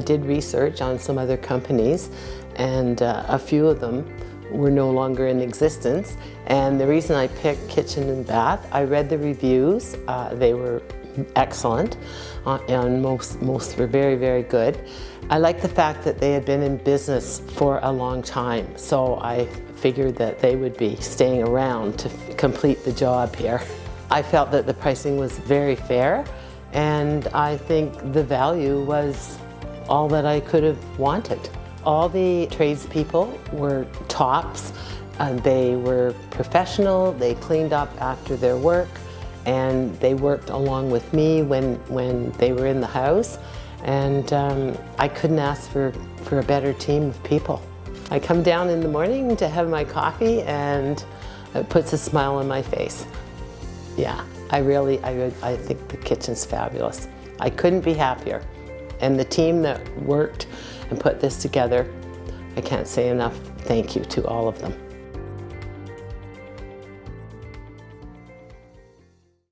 did research on some other companies, and a few of them were no longer in existence. And the reason I picked Kitchen and Bath, I read the reviews. They were excellent, and most were very, very good. I liked the fact that they had been in business for a long time, so I figured that they would be staying around to complete the job here. I felt that the pricing was very fair, and I think the value was all that I could have wanted. All the tradespeople were tops. They were professional, they cleaned up after their work, and they worked along with me when they were in the house. And I couldn't ask for a better team of people. I come down in the morning to have my coffee, and it puts a smile on my face. Yeah, I think the kitchen's fabulous. I couldn't be happier. And the team that worked and put this together, I can't say enough thank you to all of them.